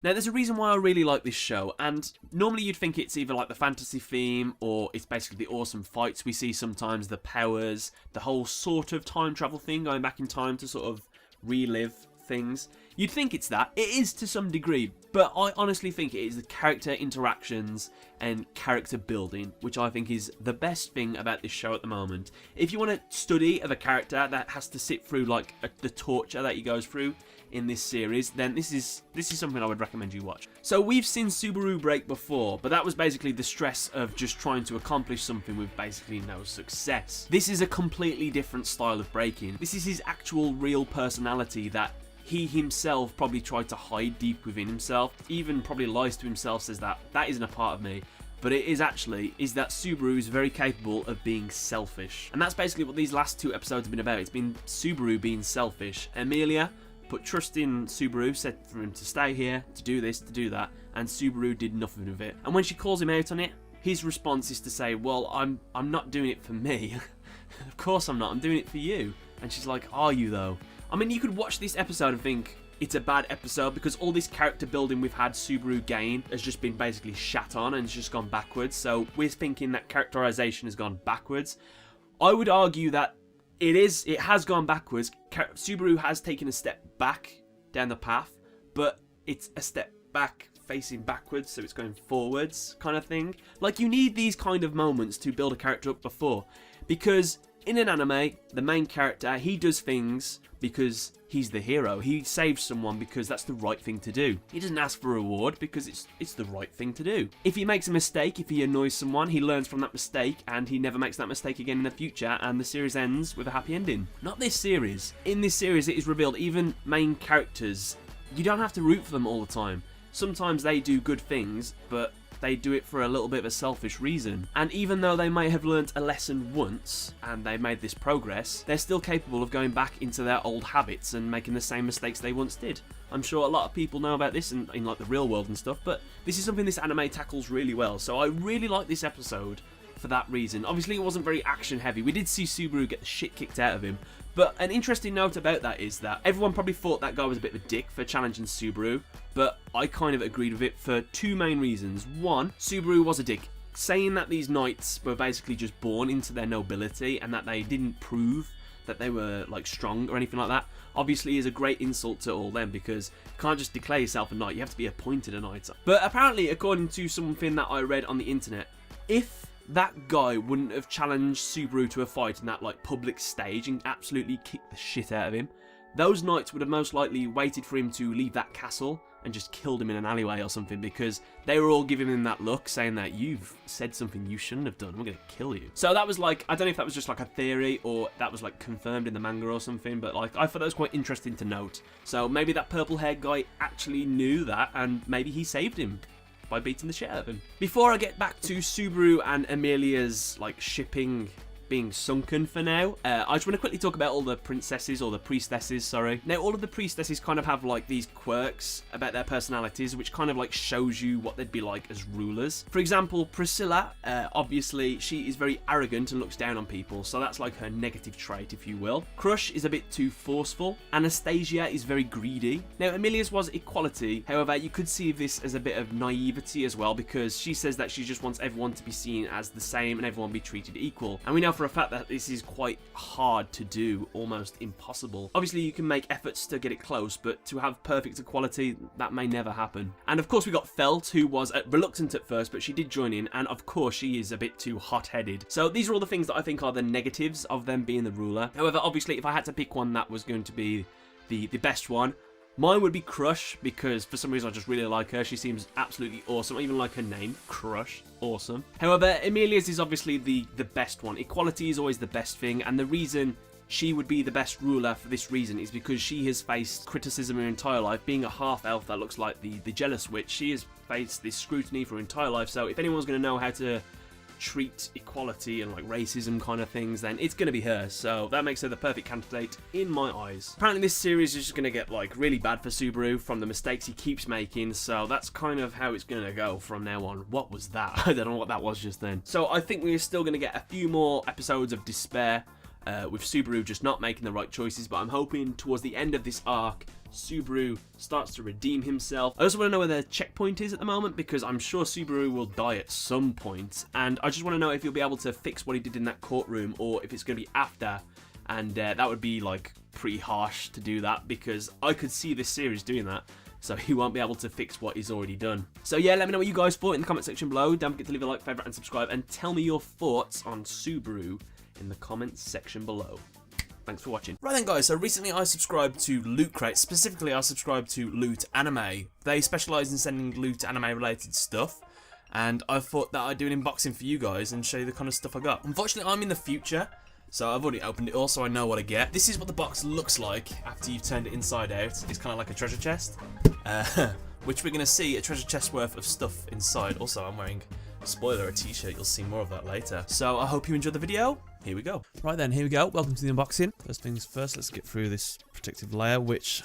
Now, there's a reason why I really like this show, and normally you'd think it's either like the fantasy theme, or it's basically the awesome fights we see sometimes, the powers, the whole sort of time travel thing, going back in time to sort of relive things. You'd think it's that. It is to some degree, but I honestly think it is the character interactions and character building, which I think is the best thing about this show at the moment. If you want to study of a character that has to sit through like the torture that he goes through in this series, then this is something I would recommend you watch. So we've seen Subaru break before, but that was basically the stress of just trying to accomplish something with basically no success. This is a completely different style of breaking. This is his actual real personality that he himself probably tried to hide deep within himself, even probably lies to himself, says that isn't a part of me. But it is actually, is that Subaru is very capable of being selfish. And that's basically what these last 2 episodes have been about. It's been Subaru being selfish. Amelia put trust in Subaru, said for him to stay here, to do this, to do that, and Subaru did nothing of it. And when she calls him out on it, his response is to say, well, I'm not doing it for me. Of course I'm not, I'm doing it for you. And she's like, are you though? I mean, you could watch this episode and think it's a bad episode because all this character building we've had Subaru gain has just been basically shat on and it's just gone backwards. So we're thinking that characterization has gone backwards. I would argue that it has gone backwards. Subaru has taken a step back down the path, but it's a step back facing backwards, so it's going forwards kind of thing. Like, you need these kind of moments to build a character up before, because in an anime, the main character, he does things because he's the hero. He saves someone because that's the right thing to do. He doesn't ask for a reward because it's the right thing to do. If he makes a mistake, if he annoys someone, he learns from that mistake and he never makes that mistake again in the future, and the series ends with a happy ending. Not this series. In this series, it is revealed even main characters, you don't have to root for them all the time. Sometimes they do good things, but they do it for a little bit of a selfish reason. And even though they may have learnt a lesson once, and they made this progress, they're still capable of going back into their old habits and making the same mistakes they once did. I'm sure a lot of people know about this in like the real world and stuff, but this is something this anime tackles really well. So I really like this episode for that reason. Obviously it wasn't very action heavy. We did see Subaru get the shit kicked out of him. But an interesting note about that is that everyone probably thought that guy was a bit of a dick for challenging Subaru, but I kind of agreed with it for 2 main reasons. One, Subaru was a dick, saying that these knights were basically just born into their nobility and that they didn't prove that they were like strong or anything like that. Obviously is a great insult to all them, because you can't just declare yourself a knight, you have to be appointed a knight. But apparently, according to something that I read on the internet, if that guy wouldn't have challenged Subaru to a fight in that like public stage and absolutely kicked the shit out of him, those knights would have most likely waited for him to leave that castle and just killed him in an alleyway or something, because they were all giving him that look saying that you've said something you shouldn't have done, we're going to kill you. So that was like, I don't know if that was just like a theory or that was like confirmed in the manga or something, but like I thought that was quite interesting to note. So maybe that purple haired guy actually knew that and maybe he saved him by beating the shit out of him. Before I get back to Subaru and Amelia's like shipping being sunken for now, I just want to quickly talk about all the princesses, or the priestesses, sorry. Now, all of the priestesses kind of have like these quirks about their personalities, which kind of like shows you what they'd be like as rulers. For example, Priscilla, obviously she is very arrogant and looks down on people, so that's like her negative trait, if you will. Crush is a bit too forceful. Anastasia is very greedy. Now, Amelia's was equality, however, you could see this as a bit of naivety as well, because she says that she just wants everyone to be seen as the same and everyone be treated equal. And we know for a fact that this is quite hard to do, almost impossible. Obviously you can make efforts to get it close, but to have perfect equality, that may never happen. And of course we got Felt, who was reluctant at first, but she did join in, and of course she is a bit too hot-headed. So these are all the things that I think are the negatives of them being the ruler. However, obviously if I had to pick one that was going to be the best one, mine would be Crush, because for some reason I just really like her. She seems absolutely awesome. I even like her name, Crush. Awesome. However, Amelia's is obviously the best one. Equality is always the best thing, and the reason she would be the best ruler for this reason is because she has faced criticism her entire life. Being a half-elf that looks like the jealous witch, she has faced this scrutiny for her entire life. So if anyone's going to know how to treat equality and like racism kind of things, then it's going to be her. So that makes her the perfect candidate in my eyes. Apparently this series is just going to get like really bad for Subaru from the mistakes he keeps making, so that's kind of how it's going to go from now on. What was that? I don't know what that was just then. So I think we're still going to get a few more episodes of despair with Subaru just not making the right choices, but I'm hoping towards the end of this arc Subaru starts to redeem himself. I also want to know where their checkpoint is at the moment, because I'm sure Subaru will die at some point, and I just want to know if he'll be able to fix what he did in that courtroom, or if it's going to be after, and that would be like pretty harsh to do that, because I could see this series doing that. So he won't be able to fix what he's already done. So yeah, let me know what you guys thought in the comment section below. Don't forget to leave a like, favourite and subscribe, and tell me your thoughts on Subaru in the comments section below. Thanks for watching. Right then guys, so recently I subscribed to Loot Crate. Specifically I subscribed to Loot Anime. They specialise in sending Loot Anime related stuff, and I thought that I'd do an unboxing for you guys and show you the kind of stuff I got. Unfortunately I'm in the future, so I've already opened it all, so I know what I get. This is what the box looks like after you've turned it inside out. It's kind of like a treasure chest, which we're going to see a treasure chest worth of stuff inside. Also, I'm wearing, spoiler, a t-shirt. You'll see more of that later. So I hope you enjoyed the video. Here we go. Right then, here we go. Welcome to the unboxing. First things first, let's get through this protective layer, which